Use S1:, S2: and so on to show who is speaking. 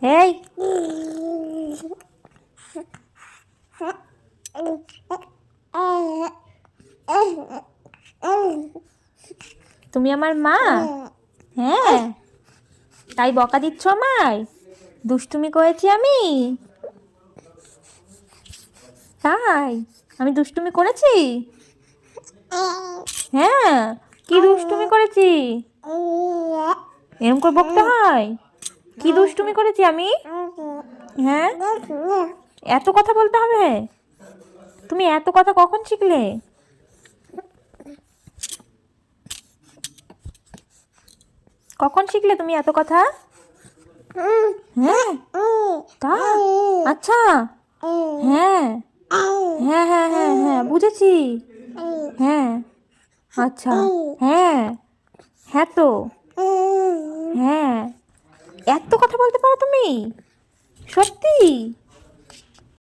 S1: এই তুমি আমার মা? হ্যাঁ, তাই বকা দিচ্ছ আমায়? দুষ্টুমি করেছি আমি? তাই আমি দুষ্টুমি করেছি? হ্যাঁ, কি দুষ্টুমি করেছি? এরকম করে বকতে হয়? কি দুষ্টুমি করেছি আমি? হ্যাঁ, এত কথা বলতে হবে? তুমি এত কথা কখন শিখলে? কখন শিখলে তুমি এত কথা? হ্যাঁ, তা আচ্ছা। হ্যাঁ, হ্যাঁ, হ্যাঁ, হ্যাঁ, হ্যাঁ, বুঝেছি। হ্যাঁ, আচ্ছা। হ্যাঁ, হ্যাঁ তো। হ্যাঁ, এত কথা বলতে পারো তুমি? সত্যি?